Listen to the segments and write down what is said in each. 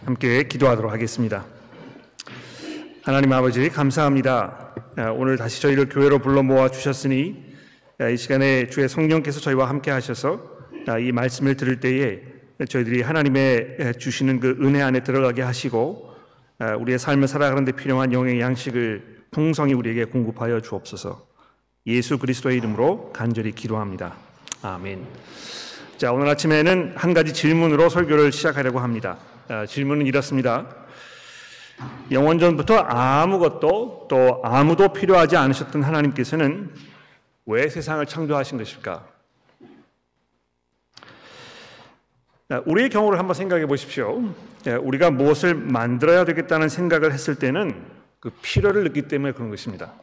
함께 기도하도록 하겠습니다. 하나님 아버지 감사합니다. 오늘 다시 저희를 교회로 불러 모아 주셨으니 이 시간에 주의 성령께서 저희와 함께 하셔서 이 말씀을 들을 때에 저희들이 하나님의 주시는 그 은혜 안에 들어가게 하시고 우리의 삶을 살아가는 데 필요한 영의 양식을 풍성히 우리에게 공급하여 주옵소서. 예수 그리스도의 이름으로 간절히 기도합니다. 아멘. 자, 오늘 아침에는 한 가지 질문으로 설교를 시작하려고 합니다. 질문은 이렇습니다. 영원전부터 아무것도 또 아무도 필요하지 않으셨던 하나님께서는 왜 세상을 창조하신 것일까? 우리의 경우를 한번 생각해 보십시오. 우리가 무엇을 만들어야 되겠다는 생각을 했을 때는 그 필요를 느끼기 때문에 그런 것입니다.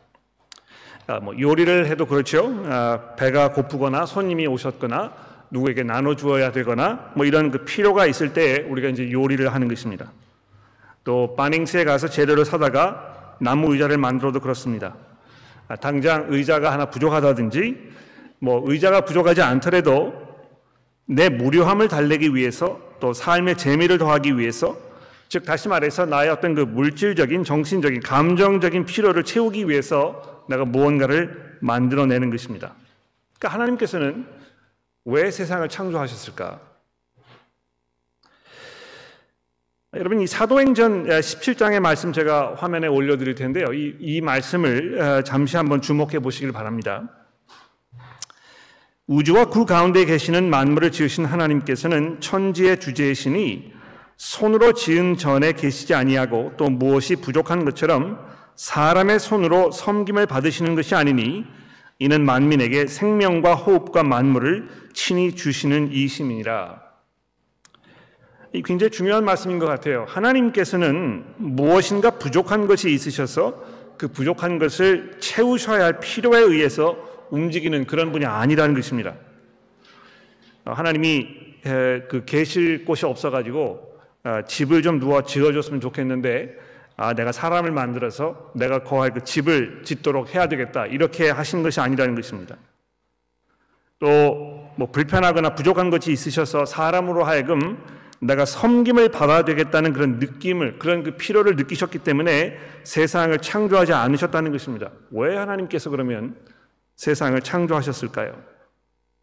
요리를 해도 그렇죠. 배가 고프거나 손님이 오셨거나 누구에게 나눠주어야 되거나 이런 그 필요가 있을 때 우리가 이제 요리를 하는 것입니다. 또 바닝스에 가서 재료를 사다가 나무 의자를 만들어도 그렇습니다. 당장 의자가 하나 부족하다든지 의자가 부족하지 않더라도 내 무료함을 달래기 위해서 또 삶의 재미를 더하기 위해서, 즉 다시 말해서 나의 어떤 그 물질적인 정신적인 감정적인 필요를 채우기 위해서 내가 무언가를 만들어내는 것입니다. 그러니까 하나님께서는 왜 세상을 창조하셨을까? 여러분, 이 사도행전 17장의 말씀 제가 화면에 올려드릴 텐데요. 이 말씀을 잠시 한번 주목해 보시길 바랍니다. 우주와 그 가운데 계시는 만물을 지으신 하나님께서는 천지의 주제이시니 손으로 지은 전에 계시지 아니하고 또 무엇이 부족한 것처럼 사람의 손으로 섬김을 받으시는 것이 아니니 이는 만민에게 생명과 호흡과 만물을 친히 주시는 이심이니라. 이 굉장히 중요한 말씀인 것 같아요. 하나님께서는 무엇인가 부족한 것이 있으셔서 그 부족한 것을 채우셔야 할 필요에 의해서 움직이는 그런 분이 아니라는 것입니다. 하나님이 계실 곳이 없어가지고 집을 좀 누워 지어줬으면 좋겠는데 내가 사람을 만들어서 내가 거할 그 집을 짓도록 해야 되겠다, 이렇게 하신 것이 아니라는 것입니다. 또 불편하거나 부족한 것이 있으셔서 사람으로 하여금 내가 섬김을 받아야 되겠다는 그런 느낌을, 그런 그 필요를 느끼셨기 때문에 세상을 창조하지 않으셨다는 것입니다. 왜 하나님께서 그러면 세상을 창조하셨을까요?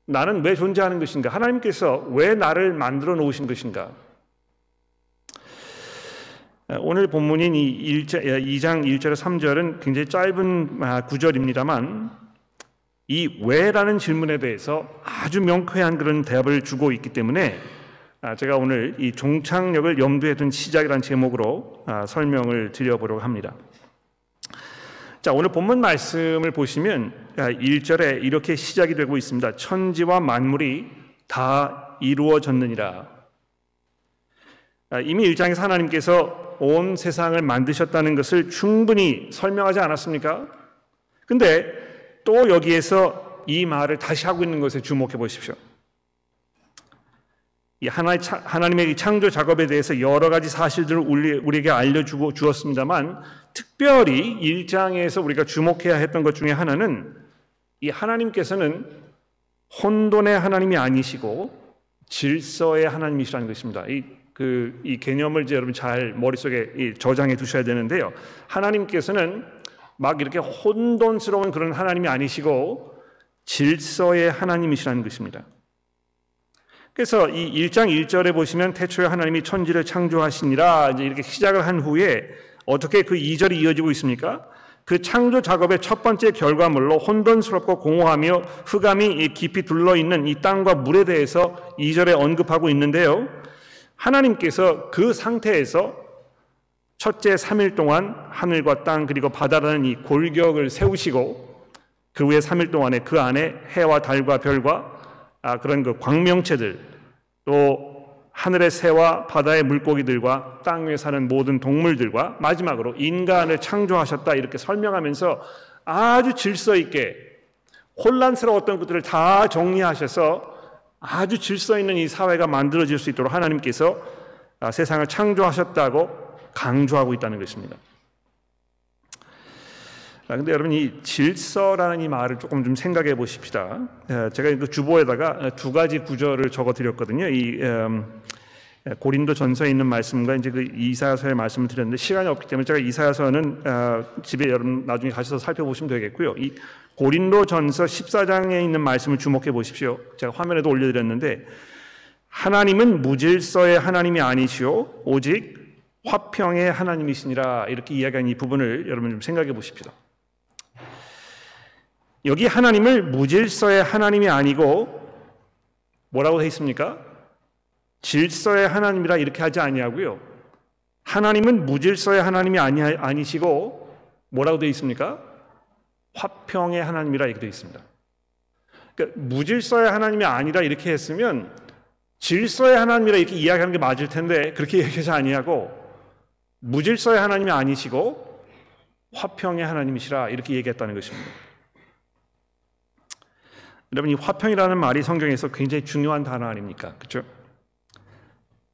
나는 왜 존재하는 것인가? 하나님께서 왜 나를 만들어 놓으신 것인가? 오늘 본문인 이 2장 1절에 3절은 굉장히 짧은 구절입니다만 이 왜라는 질문에 대해서 아주 명쾌한 그런 대답을 주고 있기 때문에 제가 오늘 이 종착역을 염두에 둔 시작이라는 제목으로 설명을 드려보려고 합니다. 자, 오늘 본문 말씀을 보시면 1절에 이렇게 시작이 되고 있습니다. 천지와 만물이 다 이루어졌느니라. 이미 1장에서 하나님께서 온 세상을 만드셨다는 것을 충분히 설명하지 않았습니까? 근데 또 여기에서 이 말을 다시 하고 있는 것에 주목해 보십시오. 이 하나님의 창조 작업에 대해서 여러 가지 사실들을 우리에게 알려주고 주었습니다만, 특별히 1장에서 우리가 주목해야 했던 것 중에 하나는 이 하나님께서는 혼돈의 하나님이 아니시고 질서의 하나님이시라는 것입니다. 이 개념을 이제 여러분 잘 머릿속에 저장해 두셔야 되는데요. 하나님께서는 막 이렇게 혼돈스러운 그런 하나님이 아니시고 질서의 하나님이시라는 것입니다. 그래서 이 1장 1절에 보시면 태초에 하나님이 천지를 창조하시니라 이제 이렇게 시작을 한 후에 어떻게 그 2절이 이어지고 있습니까? 그 창조 작업의 첫 번째 결과물로 혼돈스럽고 공허하며 흑암이 깊이 둘러있는 이 땅과 물에 대해서 2절에 언급하고 있는데요. 하나님께서 그 상태에서 첫째 3일 동안 하늘과 땅 그리고 바다라는 이 골격을 세우시고 그 후에 3일 동안에 그 안에 해와 달과 별과 그런 그 광명체들, 또 하늘의 새와 바다의 물고기들과 땅 위에 사는 모든 동물들과 마지막으로 인간을 창조하셨다, 이렇게 설명하면서 아주 질서 있게 혼란스러웠던 것들을 다 정리하셔서 아주 질서 있는 이 사회가 만들어질 수 있도록 하나님께서 세상을 창조하셨다고 강조하고 있다는 것입니다. 근데 여러분, 이 질서라는 이 말을 조금 좀 생각해 보십시다. 제가 그 주보에다가 두 가지 구절을 적어 드렸거든요. 고린도 전서에 있는 말씀과 이제 그 이사야서의 말씀을 드렸는데 시간이 없기 때문에 제가 이사야서는 집에 여러분 나중에 가셔서 살펴보시면 되겠고요. 이 고린도 전서 14장에 있는 말씀을 주목해 보십시오. 제가 화면에도 올려드렸는데 하나님은 무질서의 하나님이 아니시오 오직 화평의 하나님이시니라 이렇게 이야기한 이 부분을 여러분 좀 생각해 보십시오. 여기 하나님을 무질서의 하나님이 아니고 뭐라고 되어 있습니까? 질서의 하나님이라 이렇게 하지 아니하고요. 하나님은 무질서의 하나님이 아니시고 뭐라고 되어 있습니까? 화평의 하나님이라 이렇게 되어 있습니다. 그러니까 무질서의 하나님이 아니라 이렇게 했으면 질서의 하나님이라 이렇게 이야기하는 게 맞을 텐데 그렇게 얘기하지 아니하고 무질서의 하나님이 아니시고 화평의 하나님이시라 이렇게 얘기했다는 것입니다. 여러분 이 화평이라는 말이 성경에서 굉장히 중요한 단어 아닙니까? 그렇죠?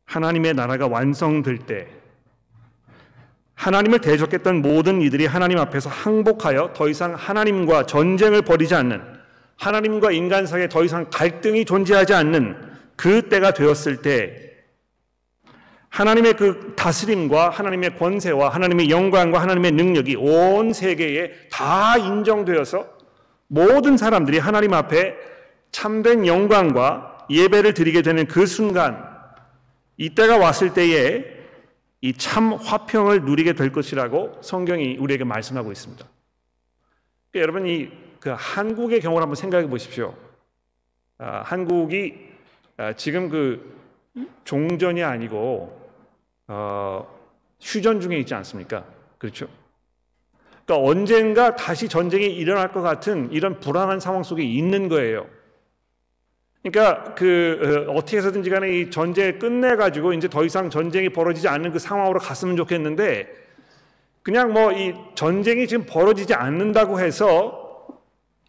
하나님의 나라가 완성될 때 하나님을 대적했던 모든 이들이 하나님 앞에서 항복하여 더 이상 하나님과 전쟁을 벌이지 않는 하나님과 인간 사이에 더 이상 갈등이 존재하지 않는 그 때가 되었을 때 하나님의 그 다스림과 하나님의 권세와 하나님의 영광과 하나님의 능력이 온 세계에 다 인정되어서 모든 사람들이 하나님 앞에 참된 영광과 예배를 드리게 되는 그 순간 이때가 왔을 때에 이 참 화평을 누리게 될 것이라고 성경이 우리에게 말씀하고 있습니다. 그러니까 여러분 이 그 한국의 경우를 한번 생각해 보십시오. 한국이 지금 그 종전이 아니고 휴전 중에 있지 않습니까? 그렇죠? 그러니까 언젠가 다시 전쟁이 일어날 것 같은 이런 불안한 상황 속에 있는 거예요. 그러니까 어떻게 해서든지 간에 이 전쟁을 끝내가지고 이제 더 이상 전쟁이 벌어지지 않는 그 상황으로 갔으면 좋겠는데 그냥 뭐 이 전쟁이 지금 벌어지지 않는다고 해서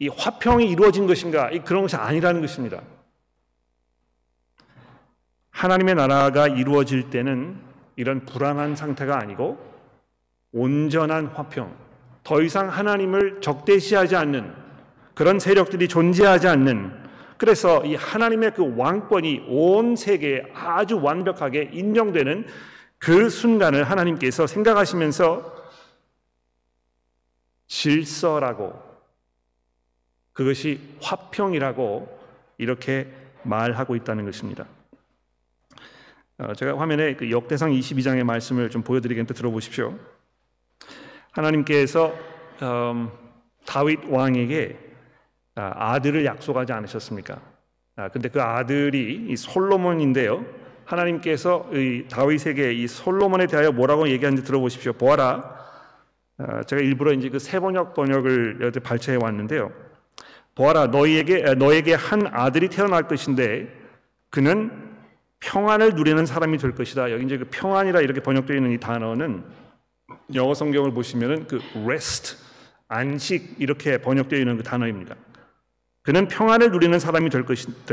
이 화평이 이루어진 것인가? 그런 것이 아니라는 것입니다. 하나님의 나라가 이루어질 때는 이런 불안한 상태가 아니고 온전한 화평, 더 이상 하나님을 적대시하지 않는 그런 세력들이 존재하지 않는 그래서 이 하나님의 그 왕권이 온 세계에 아주 완벽하게 인정되는 그 순간을 하나님께서 생각하시면서 질서라고 그것이 화평이라고 이렇게 말하고 있다는 것입니다. 제가 화면에 그 역대상 22장의 말씀을 좀 보여드리겠는데 들어보십시오. 하나님께서 다윗 왕에게 아들을 약속하지 않으셨습니까? 근데 그 아들이 이 솔로몬인데요. 하나님께서 이 다윗에게 이 솔로몬에 대하여 뭐라고 얘기하는지 들어보십시오. 보아라. 제가 일부러 이제 그 세번역 번역을 여기 발췌해 왔는데요. 보아라, 너에게 한 아들이 태어날 것인데 그는 평안을 누리는 사람이 될 것이다. 여기 이제 그 평안이라 이렇게 번역되어 있는 이 단어는 영어 성경을 보시면은 그 rest, 안식 이렇게 번역되어 있는 그 단어입니다. 그는 평안을 누리는 사람이 될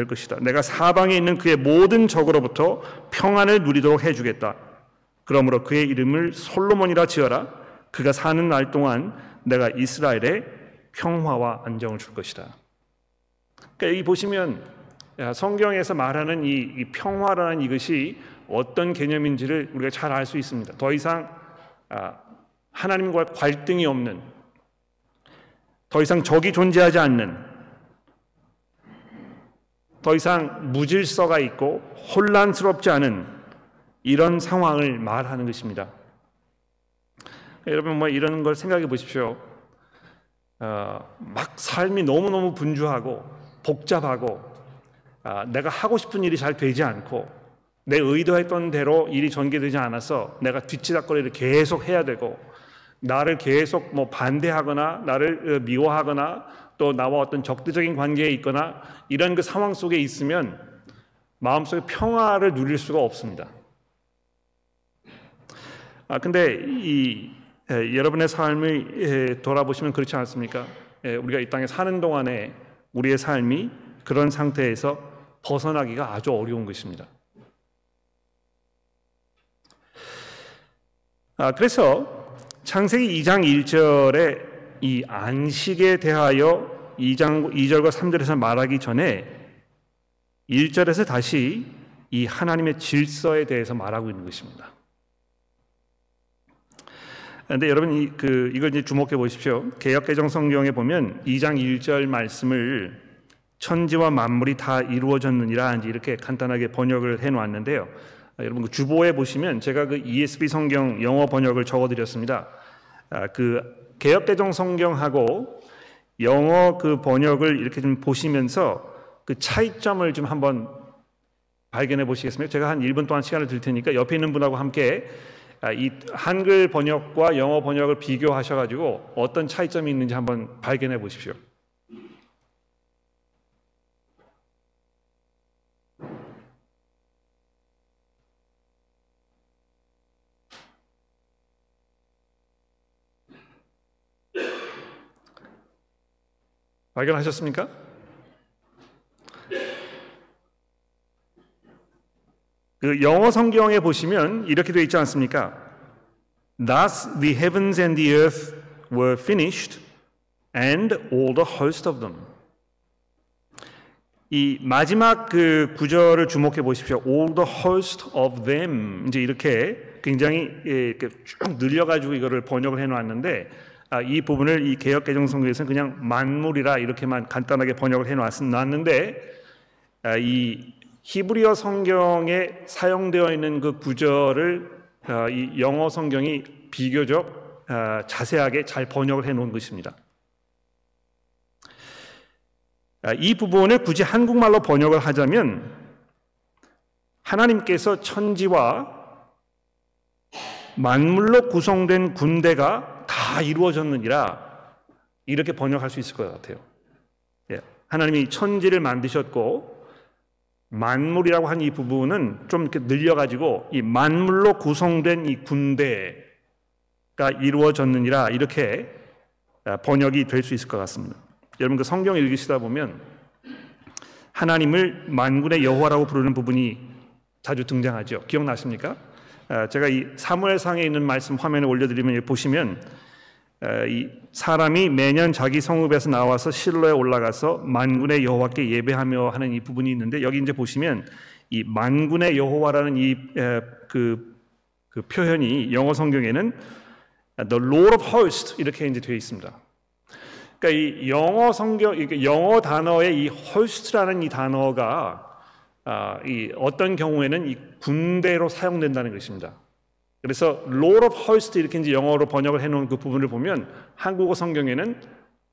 것이다. 내가 사방에 있는 그의 모든 적으로부터 평안을 누리도록 해주겠다. 그러므로 그의 이름을 솔로몬이라 지어라. 그가 사는 날 동안 내가 이스라엘에 평화와 안정을 줄 것이다. 그러니까 여기 보시면 성경에서 말하는 이 평화라는 이것이 어떤 개념인지를 우리가 잘 알 수 있습니다. 더 이상 하나님과 갈등이 없는, 더 이상 적이 존재하지 않는, 더 이상 무질서가 있고 혼란스럽지 않은 이런 상황을 말하는 것입니다. 여러분 뭐 이런 걸 생각해 보십시오. 막 삶이 너무너무 분주하고 복잡하고 내가 하고 싶은 일이 잘 되지 않고 내 의도했던 대로 일이 전개되지 않아서 내가 뒤치다거리를 계속 해야 되고 나를 계속 뭐 반대하거나 나를 미워하거나 또 나와 어떤 적대적인 관계에 있거나 이런 그 상황 속에 있으면 마음속에 평화를 누릴 수가 없습니다. 근데 여러분의 삶을 돌아보시면 그렇지 않습니까? 우리가 이 땅에 사는 동안에 우리의 삶이 그런 상태에서 벗어나기가 아주 어려운 것입니다. 그래서 창세기 2장 1절에 이 안식에 대하여 2절과 3절에서 말하기 전에 1절에서 다시 이 하나님의 질서에 대해서 말하고 있는 것입니다. 그런데 여러분 이걸 이제 주목해 보십시오. 개역개정 성경에 보면 2장 1절 말씀을 천지와 만물이 다 이루어졌느니라 이렇게 간단하게 번역을 해놓았는데요. 여러분 그 주보에 보시면 제가 그 ESV 성경 영어 번역을 적어드렸습니다. 그 개역개정 성경하고 영어 그 번역을 이렇게 좀 보시면서 그 차이점을 좀 한번 발견해 보시겠습니까? 제가 한 1분 동안 시간을 드릴 테니까 옆에 있는 분하고 함께 이 한글 번역과 영어 번역을 비교하셔가지고 어떤 차이점이 있는지 한번 발견해 보십시오. 발견하셨습니까? 그 영어 성경에 보시면 이렇게 되어 있지 않습니까? Thus the heavens and the earth were finished, and all the host of them. 이 마지막 그 구절을 주목해 보십시오. All the host of them. 이제 이렇게 굉장히 이렇게 쭉 늘려가지고 이거를 번역을 해놨는데, 이 부분을 이 개역개정 성경에서는 그냥 만물이라 이렇게만 간단하게 번역을 해놨는데, 이 히브리어 성경에 사용되어 있는 그 구절을 이 영어 성경이 비교적 자세하게 잘 번역을 해놓은 것입니다. 이 부분을 굳이 한국말로 번역을 하자면 하나님께서 천지와 만물로 구성된 군대가 다 이루어졌느니라 이렇게 번역할 수 있을 것 같아요. 하나님이 천지를 만드셨고 만물이라고 한 이 부분은 좀 이렇게 늘려가지고 이 만물로 구성된 이 군대가 이루어졌느니라 이렇게 번역이 될 수 있을 것 같습니다. 여러분 그 성경 읽으시다 보면 하나님을 만군의 여호와라고 부르는 부분이 자주 등장하죠. 기억나십니까? 제가 이 사무엘상에 있는 말씀 화면에 올려드리면 보시면 이 사람이 매년 자기 성읍에서 나와서 실로에 올라가서 만군의 여호와께 예배하며 하는 이 부분이 있는데 여기 이제 보시면 이 만군의 여호와라는 그 표현이 영어 성경에는 The Lord of Hosts 이렇게 이제 되어 있습니다. 그러니까 이 영어 성경 영어 단어의 이 host라는 이 단어가 이 어떤 경우에는 이 군대로 사용된다는 것입니다. 그래서 Lord of Hosts 이렇게 이제 영어로 번역을 해놓은 그 부분을 보면 한국어 성경에는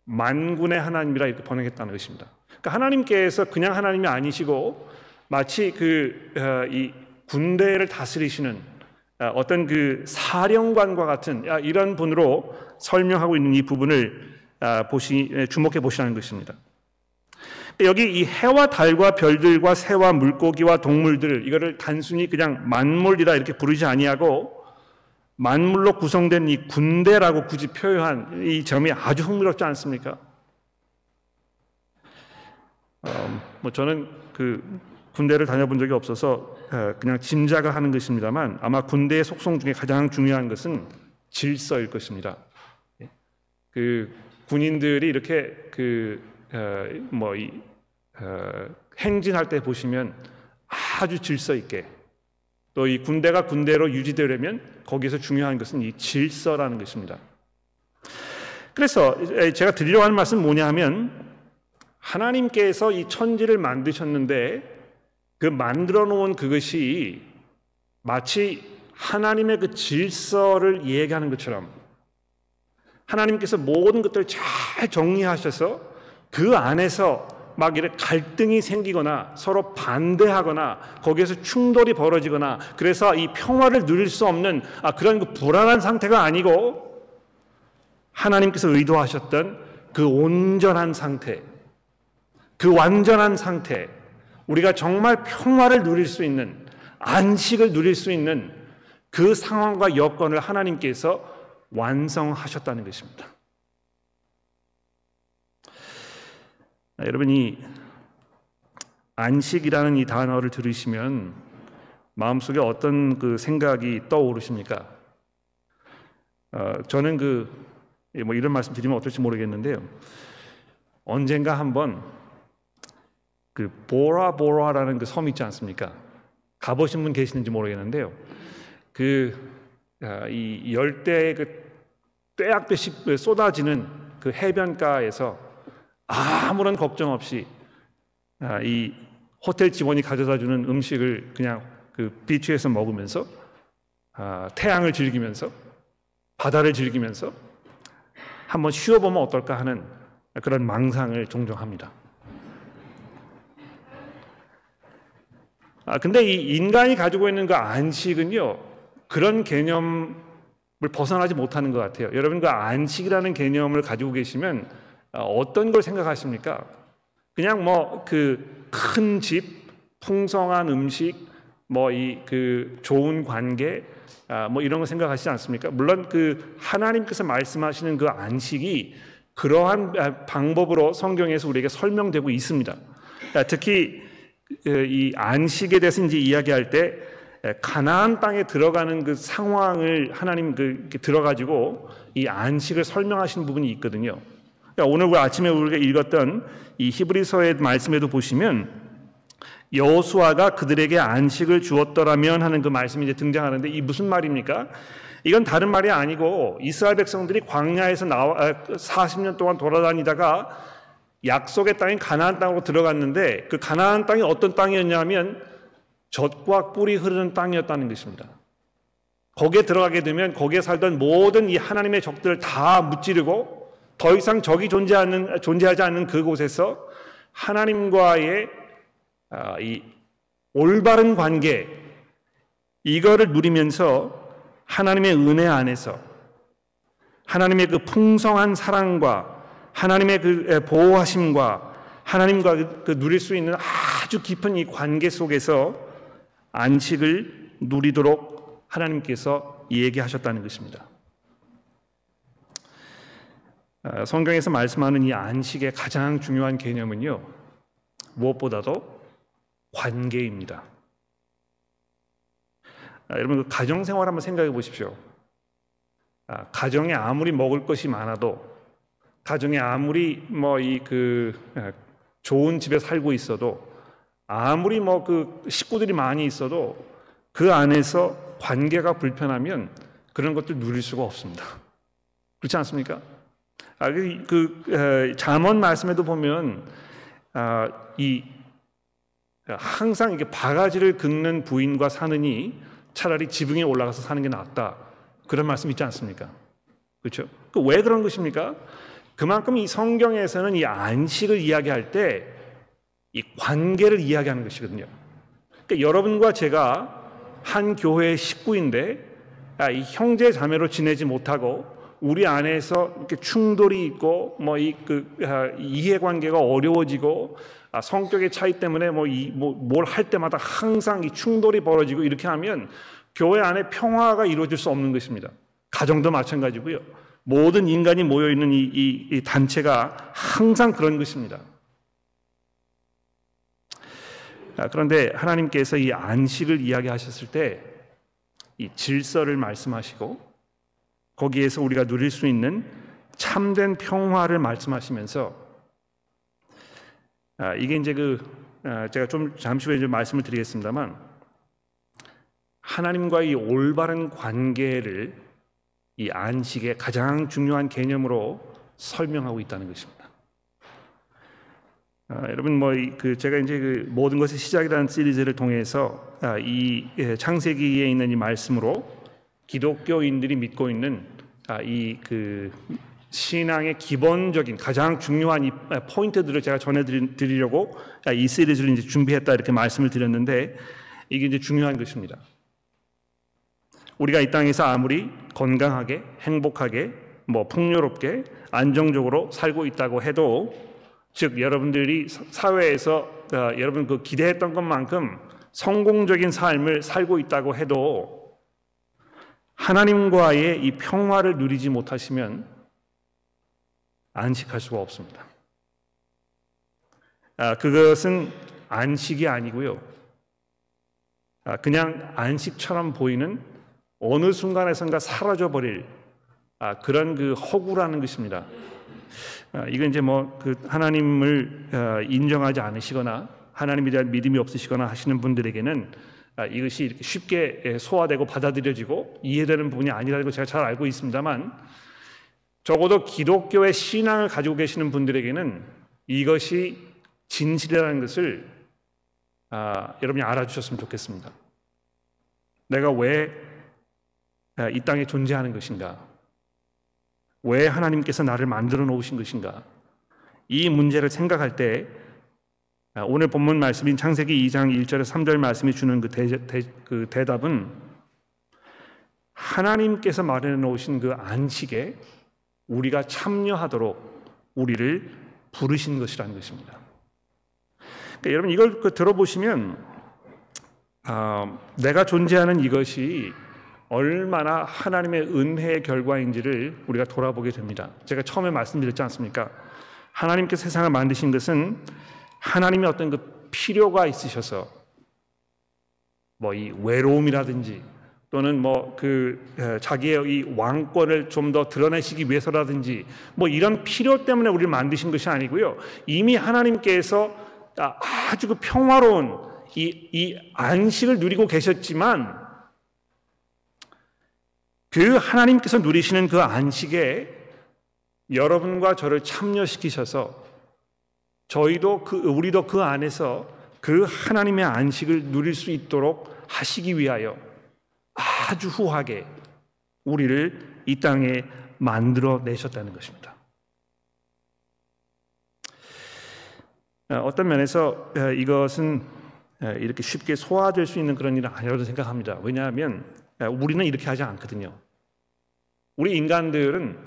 만군의 하나님이라 이렇게 번역했다는 것입니다. 그러니까 하나님께서 그냥 하나님이 아니시고 마치 이 군대를 다스리시는 어떤 그 사령관과 같은 이런 분으로 설명하고 있는 이 부분을 주목해 보시라는 것입니다. 여기 이 해와 달과 별들과 새와 물고기와 동물들 이거를 단순히 그냥 만물이라 이렇게 부르지 아니하고 만물로 구성된 이 군대라고 굳이 표현한 이 점이 아주 흥미롭지 않습니까? 저는 그 군대를 다녀본 적이 없어서 그냥 짐작을 하는 것입니다만 아마 군대의 속성 중에 가장 중요한 것은 질서일 것입니다. 그 군인들이 이렇게 행진할 때 보시면 아주 질서 있게 또 이 군대가 군대로 유지되려면 거기서 중요한 것은 이 질서라는 것입니다. 그래서 제가 드리려고 하는 말씀은 뭐냐 하면 하나님께서 이 천지를 만드셨는데 그 만들어 놓은 그것이 마치 하나님의 그 질서를 얘기하는 것처럼 하나님께서 모든 것들을 잘 정리하셔서 그 안에서 막 이렇게 갈등이 생기거나 서로 반대하거나 거기에서 충돌이 벌어지거나 그래서 이 평화를 누릴 수 없는 그런 그 불안한 상태가 아니고 하나님께서 의도하셨던 그 온전한 상태, 그 완전한 상태, 우리가 정말 평화를 누릴 수 있는 안식을 누릴 수 있는 그 상황과 여건을 하나님께서 완성하셨다는 것입니다. 여러분이 안식이라는 이 단어를 들으시면 마음속에 어떤 그 생각이 떠오르십니까? 저는 이런 말씀 드리면 어떨지 모르겠는데요. 언젠가 한번 그 보라보라라는 그 섬 있지 않습니까? 가보신 분 계시는지 모르겠는데요. 이 열대의 떼약듯이 쏟아지는 그 해변가에서 아무런 걱정 없이 이 호텔 직원이 가져다 주는 음식을 그냥 그 비치에서 먹으면서 태양을 즐기면서 바다를 즐기면서 한번 쉬어보면 어떨까 하는 그런 망상을 종종 합니다. 근데 이 인간이 가지고 있는 그 안식은요, 그런 개념을 벗어나지 못하는 것 같아요. 여러분, 그 안식이라는 개념을 가지고 계시면 어떤 걸 생각하십니까? 그냥 뭐 그 큰 집, 풍성한 음식, 뭐 그 좋은 관계, 뭐 이런 거 생각하시지 않습니까? 물론 그 하나님께서 말씀하시는 그 안식이 그러한 방법으로 성경에서 우리에게 설명되고 있습니다. 특히 이 안식에 대해서 이제 이야기할 때 가나안 땅에 들어가는 그 상황을 하나님 이렇게 들어가지고 이 안식을 설명하시는 부분이 있거든요. 그러니까 오늘 아침에 우리가 읽었던 이 히브리서의 말씀에도 보시면 여호수아가 그들에게 안식을 주었더라면 하는 그 말씀이 이제 등장하는데, 이 무슨 말입니까? 이건 다른 말이 아니고 이스라엘 백성들이 광야에서 40년 동안 돌아다니다가 약속의 땅인 가나안 땅으로 들어갔는데, 그 가나안 땅이 어떤 땅이었냐면 젖과 꿀이 흐르는 땅이었다는 것입니다. 거기에 들어가게 되면 거기에 살던 모든 이 하나님의 적들을 다 무찌르고 더 이상 적이 존재하지 않는 그곳에서 하나님과의 이 올바른 관계, 이거를 누리면서 하나님의 은혜 안에서 하나님의 그 풍성한 사랑과 하나님의 그 보호하심과 하나님과 그 누릴 수 있는 아주 깊은 이 관계 속에서 안식을 누리도록 하나님께서 얘기하셨다는 것입니다. 성경에서 말씀하는 이 안식의 가장 중요한 개념은요, 무엇보다도 관계입니다. 여러분, 그 가정생활 한번 생각해 보십시오. 가정에 아무리 먹을 것이 많아도, 가정에 아무리 뭐 좋은 집에 살고 있어도, 아무리 뭐 그 식구들이 많이 있어도 그 안에서 관계가 불편하면 그런 것들 누릴 수가 없습니다. 그렇지 않습니까? 잠언 말씀에도 보면 항상 이게 바가지를 긁는 부인과 사느니 차라리 지붕에 올라가서 사는 게 낫다, 그런 말씀 있지 않습니까? 그렇죠? 왜 그런 것입니까? 그만큼 이 성경에서는 이 안식을 이야기할 때 이 관계를 이야기하는 것이거든요. 그러니까 여러분과 제가 한 교회의 식구인데 이 형제 자매로 지내지 못하고 우리 안에서 이렇게 충돌이 있고 뭐 이해관계가 어려워지고 성격의 차이 때문에 뭘 할 때마다 항상 이 충돌이 벌어지고 이렇게 하면 교회 안에 평화가 이루어질 수 없는 것입니다. 가정도 마찬가지고요. 모든 인간이 모여 있는 이 단체가 항상 그런 것입니다. 그런데 하나님께서 이 안식을 이야기하셨을 때 이 질서를 말씀하시고 거기에서 우리가 누릴 수 있는 참된 평화를 말씀하시면서 이게 이제 제가 좀 잠시 후에 말씀을 드리겠습니다만, 하나님과의 이 올바른 관계를 이 안식의 가장 중요한 개념으로 설명하고 있다는 것입니다. 여러분 제가 이제 모든 것의 시작이라는 시리즈를 통해서 이 창세기에 있는 이 말씀으로 기독교인들이 믿고 있는 신앙의 기본적인 가장 중요한 이 포인트들을 제가 전해드리려고 이 시리즈를 이제 준비했다, 이렇게 말씀을 드렸는데, 이게 이제 중요한 것입니다. 우리가 이 땅에서 아무리 건강하게, 행복하게, 풍요롭게, 안정적으로 살고 있다고 해도, 즉 여러분들이 사회에서 여러분 기대했던 것만큼 성공적인 삶을 살고 있다고 해도 하나님과의 이 평화를 누리지 못하시면 안식할 수가 없습니다. 그것은 안식이 아니고요, 그냥 안식처럼 보이는 어느 순간에선가 사라져버릴 그런 허구라는 것입니다. 이건 이제 하나님을 인정하지 않으시거나 하나님에 대한 믿음이 없으시거나 하시는 분들에게는 이것이 이렇게 쉽게 소화되고 받아들여지고 이해되는 부분이 아니라는 걸 제가 잘 알고 있습니다만, 적어도 기독교의 신앙을 가지고 계시는 분들에게는 이것이 진실이라는 것을 여러분이 알아주셨으면 좋겠습니다. 내가 왜 이 땅에 존재하는 것인가? 왜 하나님께서 나를 만들어 놓으신 것인가? 이 문제를 생각할 때 오늘 본문 말씀인 창세기 2장 1절에서 3절 말씀이 주는 그 대답은 하나님께서 마련해 놓으신 그 안식에 우리가 참여하도록 우리를 부르신 것이라는 것입니다. 그러니까 여러분 이걸 들어보시면 내가 존재하는 이것이 얼마나 하나님의 은혜의 결과인지를 우리가 돌아보게 됩니다. 제가 처음에 말씀드렸지 않습니까? 하나님께서 세상을 만드신 것은 하나님의 어떤 그 필요가 있으셔서 뭐 이 외로움이라든지 또는 뭐 자기의 이 왕권을 좀 더 드러내시기 위해서라든지 뭐 이런 필요 때문에 우리를 만드신 것이 아니고요. 이미 하나님께서 아주 그 평화로운 이 안식을 누리고 계셨지만 그 하나님께서 누리시는 그 안식에 여러분과 저를 참여시키셔서 우리도 그 안에서 그 하나님의 안식을 누릴 수 있도록 하시기 위하여 아주 후하게 우리를 이 땅에 만들어 내셨다는 것입니다. 어떤 면에서 이것은 이렇게 쉽게 소화될 수 있는 그런 일은 아니라고 생각합니다. 왜냐하면 우리는 이렇게 하지 않거든요. 우리 인간들은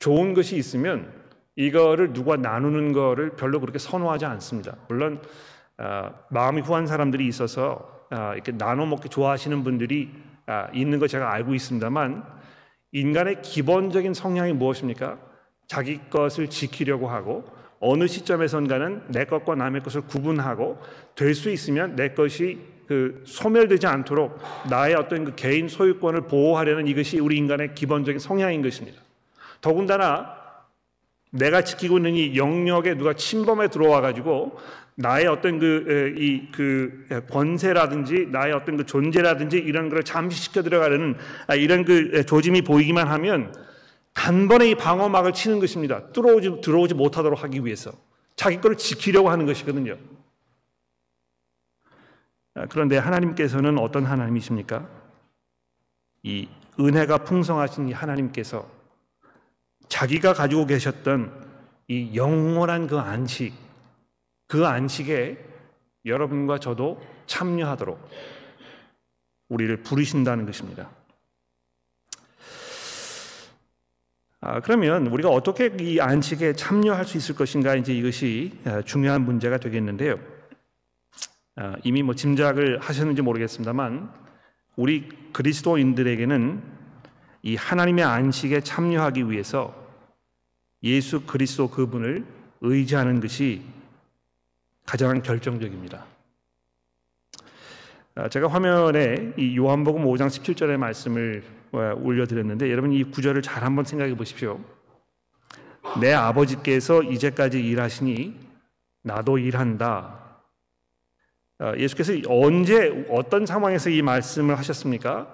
좋은 것이 있으면 이거를 누가 나누는 거를 별로 그렇게 선호하지 않습니다. 물론 마음이 후한 사람들이 있어서 이렇게 나눠 먹기 좋아하시는 분들이 있는 거 제가 알고 있습니다만, 인간의 기본적인 성향이 무엇입니까? 자기 것을 지키려고 하고 어느 시점에선가는 내 것과 남의 것을 구분하고 될 수 있으면 내 것이 소멸되지 않도록 나의 어떤 그 개인 소유권을 보호하려는 이것이 우리 인간의 기본적인 성향인 것입니다. 더군다나 내가 지키고 있는 이 영역에 누가 침범해 들어와 가지고 나의 어떤 권세라든지 나의 어떤 그 존재라든지 이런 걸 잠시시켜 들어가려는 이런 조짐이 보이기만 하면 단번에 이 방어막을 치는 것입니다. 들어오지 못하도록 하기 위해서 자기 거를 지키려고 하는 것이거든요. 그런데 하나님께서는 어떤 하나님이십니까? 이 은혜가 풍성하신 이 하나님께서 자기가 가지고 계셨던 이 영원한 그 안식에 여러분과 저도 참여하도록 우리를 부르신다는 것입니다. 그러면 우리가 어떻게 이 안식에 참여할 수 있을 것인가, 이제 이것이 중요한 문제가 되겠는데요. 이미 뭐 짐작을 하셨는지 모르겠습니다만, 우리 그리스도인들에게는 이 하나님의 안식에 참여하기 위해서 예수 그리스도 그분을 의지하는 것이 가장 결정적입니다. 제가 화면에 이 요한복음 5장 17절의 말씀을 올려드렸는데, 여러분 이 구절을 잘 한번 생각해 보십시오. 내 아버지께서 이제까지 일하시니 나도 일한다. 예수께서 언제 어떤 상황에서 이 말씀을 하셨습니까?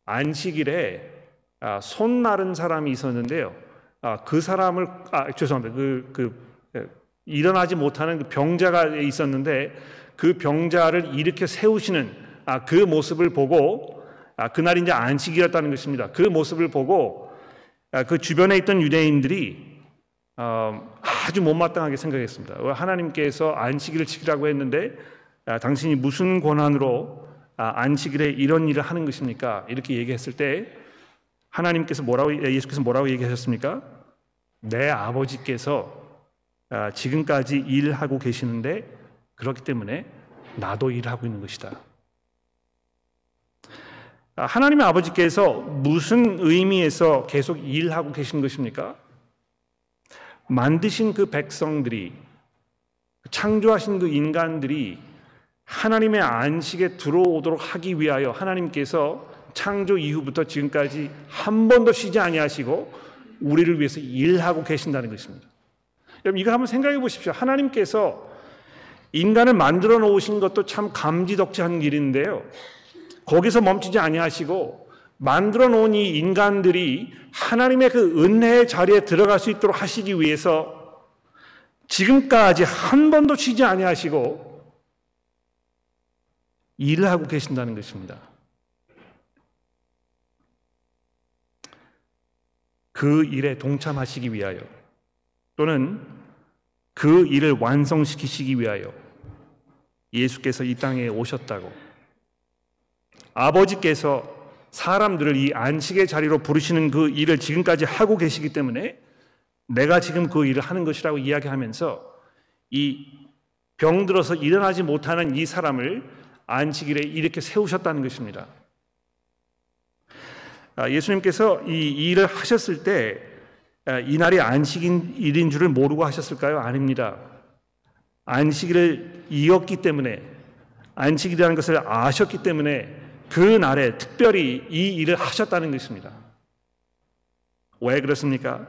안식일에 손 마른 사람이 있었는데요. 그 사람을 일어나지 못하는 그 병자가 있었는데 그 병자를 일으켜 세우시는 그 모습을 보고, 그날이 이제 안식이었다는 것입니다. 그 모습을 보고 그 주변에 있던 유대인들이 아주 못마땅하게 생각했습니다. 하나님께서 안식일을 지키라고 했는데 당신이 무슨 권한으로 안식일에 이런 일을 하는 것입니까? 이렇게 얘기했을 때 예수께서 뭐라고 얘기하셨습니까? 내 아버지께서 지금까지 일하고 계시는데 그렇기 때문에 나도 일하고 있는 것이다. 하나님의 아버지께서 무슨 의미에서 계속 일하고 계신 것입니까? 만드신 그 백성들이, 창조하신 그 인간들이 하나님의 안식에 들어오도록 하기 위하여 하나님께서 창조 이후부터 지금까지 한 번도 쉬지 아니하시고 우리를 위해서 일하고 계신다는 것입니다. 여러분 이거 한번 생각해 보십시오. 하나님께서 인간을 만들어 놓으신 것도 참 감지덕지한 일인데요. 거기서 멈추지 아니하시고 만들어 놓은 이 인간들이 하나님의 그 은혜의 자리에 들어갈 수 있도록 하시기 위해서 지금까지 한 번도 쉬지 아니하시고 일을 하고 계신다는 것입니다. 그 일에 동참하시기 위하여 또는 그 일을 완성시키시기 위하여 예수께서 이 땅에 오셨다고, 아버지께서 사람들을 이 안식의 자리로 부르시는 그 일을 지금까지 하고 계시기 때문에 내가 지금 그 일을 하는 것이라고 이야기하면서 이 병들어서 일어나지 못하는 이 사람을 안식일에 이렇게 세우셨다는 것입니다. 예수님께서 이 일을 하셨을 때 이날이 안식일인 줄을 모르고 하셨을까요? 아닙니다. 안식일을 이었기 때문에, 안식일이라는 것을 아셨기 때문에 그 날에 특별히 이 일을 하셨다는 것입니다. 왜 그렇습니까?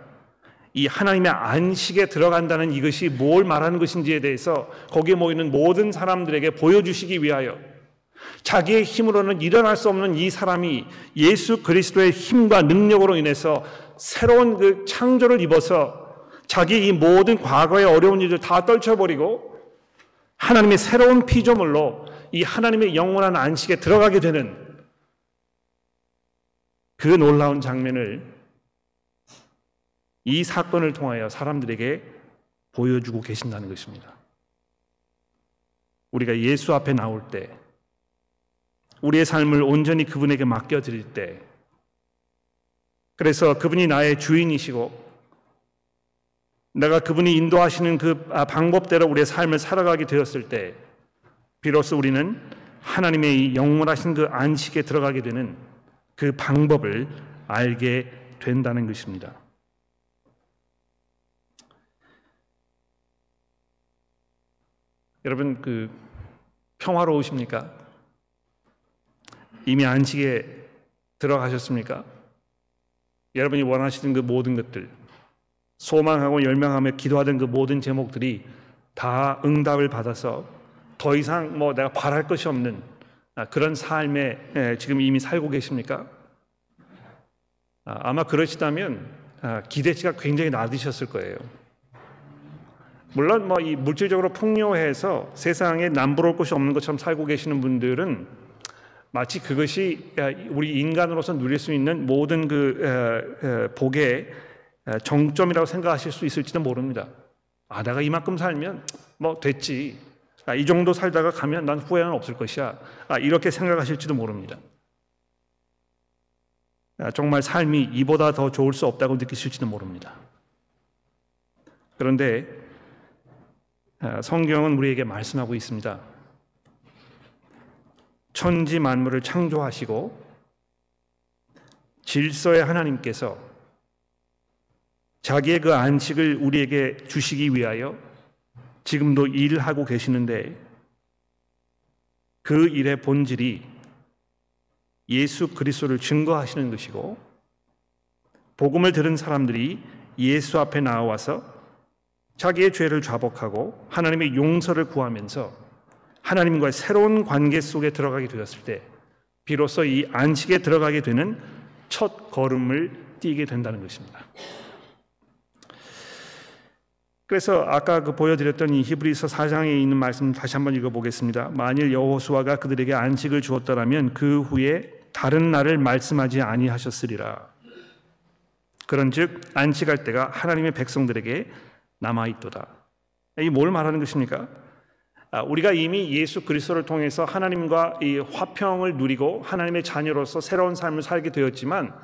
이 하나님의 안식에 들어간다는 이것이 뭘 말하는 것인지에 대해서 거기에 모이는 모든 사람들에게 보여주시기 위하여 자기의 힘으로는 일어날 수 없는 이 사람이 예수 그리스도의 힘과 능력으로 인해서 새로운 그 창조를 입어서 자기 이 모든 과거의 어려운 일을 다 떨쳐버리고 하나님의 새로운 피조물로 이 하나님의 영원한 안식에 들어가게 되는 그 놀라운 장면을 이 사건을 통하여 사람들에게 보여주고 계신다는 것입니다. 우리가 예수 앞에 나올 때, 우리의 삶을 온전히 그분에게 맡겨드릴 때, 그래서 그분이 나의 주인이시고 내가 그분이 인도하시는 그 방법대로 우리의 삶을 살아가게 되었을 때 비로소 우리는 하나님의 이 영원하신 그 안식에 들어가게 되는 그 방법을 알게 된다는 것입니다. 여러분, 그 평화로우십니까? 이미 안식에 들어가셨습니까? 여러분이 원하시는 그 모든 것들, 소망하고 열망하며 기도하던 그 모든 제목들이 다 응답을 받아서 더 이상 내가 바랄 것이 없는 그런 삶에 지금 이미 살고 계십니까? 아마 그러시다면 기대치가 굉장히 낮으셨을 거예요. 물론 이 물질적으로 풍요해서 세상에 남부러울 것이 없는 것처럼 살고 계시는 분들은 마치 그것이 우리 인간으로서 누릴 수 있는 모든 그 복의 정점이라고 생각하실 수 있을지도 모릅니다. 내가 이만큼 살면 됐지. 이 정도 살다가 가면 난 후회는 없을 것이야. 이렇게 생각하실지도 모릅니다. 정말 삶이 이보다 더 좋을 수 없다고 느끼실지도 모릅니다. 그런데 성경은 우리에게 말씀하고 있습니다. 천지 만물을 창조하시고 질서의 하나님께서 자기의 그 안식을 우리에게 주시기 위하여 지금도 일을 하고 계시는데 그 일의 본질이 예수 그리스도를 증거하시는 것이고 복음을 들은 사람들이 예수 앞에 나와서 자기의 죄를 자복하고 하나님의 용서를 구하면서 하나님과의 새로운 관계 속에 들어가게 되었을 때 비로소 이 안식에 들어가게 되는 첫 걸음을 띄게 된다는 것입니다. 그래서 아까 보여드렸던 이 히브리서 4장에 있는 말씀 다시 한번 읽어보겠습니다. 만일 여호수아가 그들에게 안식을 주었더라면 그 후에 다른 날을 말씀하지 아니하셨으리라. 그런즉 안식할 때가 하나님의 백성들에게 남아있도다. 이 뭘 말하는 것입니까? 우리가 이미 예수 그리스도를 통해서 하나님과 이 화평을 누리고 하나님의 자녀로서 새로운 삶을 살게 되었지만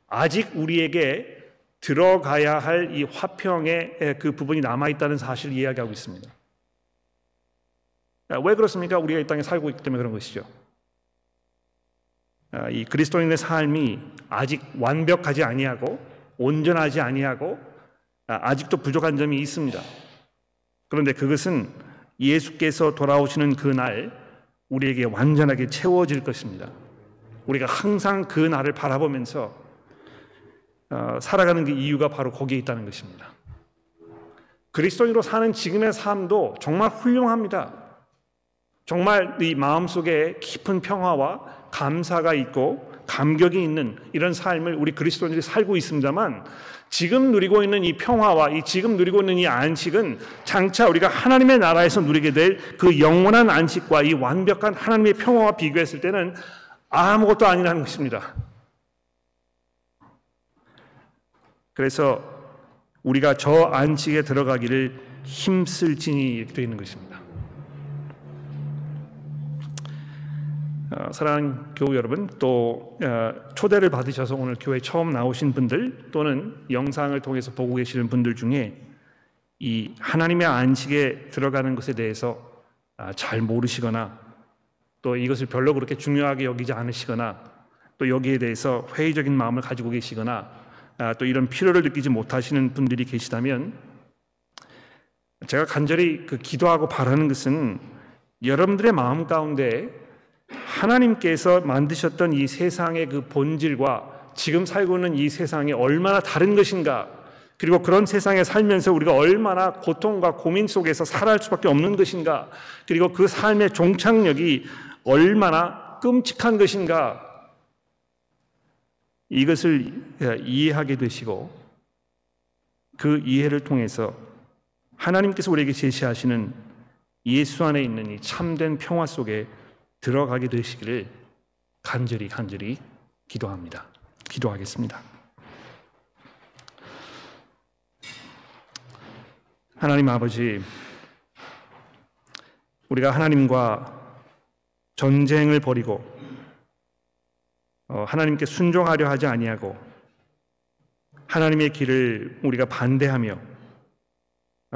아직 우리에게 들어가야 할 이 화평의 그 부분이 남아있다는 사실을 이야기하고 있습니다. 왜 그렇습니까? 우리가 이 땅에 살고 있기 때문에 그런 것이죠. 이 그리스도인의 삶이 아직 완벽하지 아니하고 온전하지 아니하고 아직도 부족한 점이 있습니다. 그런데 그것은 예수께서 돌아오시는 그날 우리에게 완전하게 채워질 것입니다. 우리가 항상 그 날을 바라보면서 살아가는 그 이유가 바로 거기에 있다는 것입니다. 그리스도인으로 사는 지금의 삶도 정말 훌륭합니다. 정말 이 마음속에 깊은 평화와 감사가 있고 감격이 있는 이런 삶을 우리 그리스도인들이 살고 있습니다만, 지금 누리고 있는 이 평화와 지금 누리고 있는 이 안식은 장차 우리가 하나님의 나라에서 누리게 될 그 영원한 안식과 이 완벽한 하나님의 평화와 비교했을 때는 아무것도 아니라는 것입니다. 그래서 우리가 저 안식에 들어가기를 힘쓸지니 되어 있는 것입니다. 사랑하는 교우 여러분, 또 초대를 받으셔서 오늘 교회 처음 나오신 분들, 또는 영상을 통해서 보고 계시는 분들 중에 이 하나님의 안식에 들어가는 것에 대해서 잘 모르시거나, 또 이것을 별로 그렇게 중요하게 여기지 않으시거나, 또 여기에 대해서 회의적인 마음을 가지고 계시거나, 또 이런 필요를 느끼지 못하시는 분들이 계시다면, 제가 간절히 기도하고 바라는 것은 여러분들의 마음 가운데 하나님께서 만드셨던 이 세상의 그 본질과 지금 살고 있는 이 세상이 얼마나 다른 것인가, 그리고 그런 세상에 살면서 우리가 얼마나 고통과 고민 속에서 살아갈 수밖에 없는 것인가, 그리고 그 삶의 종착역이 얼마나 끔찍한 것인가, 이것을 이해하게 되시고, 그 이해를 통해서 하나님께서 우리에게 제시하시는 예수 안에 있는 이 참된 평화 속에 들어가게 되시기를 간절히 기도합니다. 기도하겠습니다. 하나님 아버지, 우리가 하나님과 전쟁을 벌이고 하나님께 순종하려 하지 아니하고 하나님의 길을 우리가 반대하며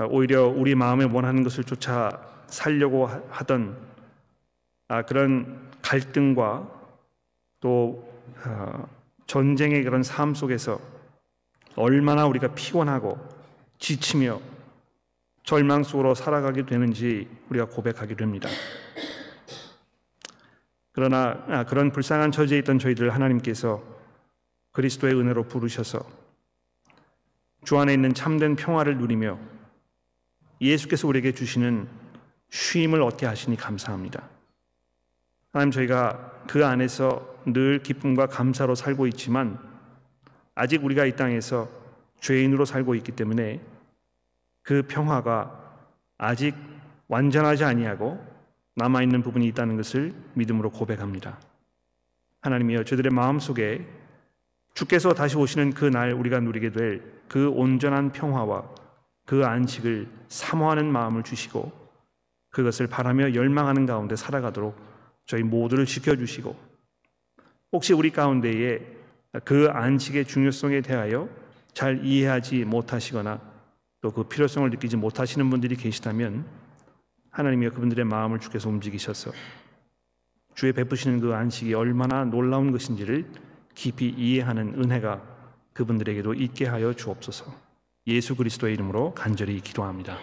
오히려 우리 마음에 원하는 것을 쫓아 살려고 하던 그런 갈등과 또 전쟁의 그런 삶 속에서 얼마나 우리가 피곤하고 지치며 절망 속으로 살아가게 되는지 우리가 고백하게 됩니다. 그러나 그런 불쌍한 처지에 있던 저희들 하나님께서 그리스도의 은혜로 부르셔서 주 안에 있는 참된 평화를 누리며 예수께서 우리에게 주시는 쉼을 얻게 하시니 감사합니다. 하나님, 저희가 그 안에서 늘 기쁨과 감사로 살고 있지만 아직 우리가 이 땅에서 죄인으로 살고 있기 때문에 그 평화가 아직 완전하지 아니하고 남아있는 부분이 있다는 것을 믿음으로 고백합니다. 하나님이여, 저희들의 마음속에 주께서 다시 오시는 그 날 우리가 누리게 될 그 온전한 평화와 그 안식을 사모하는 마음을 주시고 그것을 바라며 열망하는 가운데 살아가도록 저희 모두를 지켜주시고, 혹시 우리 가운데에 그 안식의 중요성에 대하여 잘 이해하지 못하시거나 또 그 필요성을 느끼지 못하시는 분들이 계시다면 하나님이여, 그분들의 마음을 주께서 움직이셔서 주의 베푸시는 그 안식이 얼마나 놀라운 것인지를 깊이 이해하는 은혜가 그분들에게도 있게 하여 주옵소서. 예수 그리스도의 이름으로 간절히 기도합니다.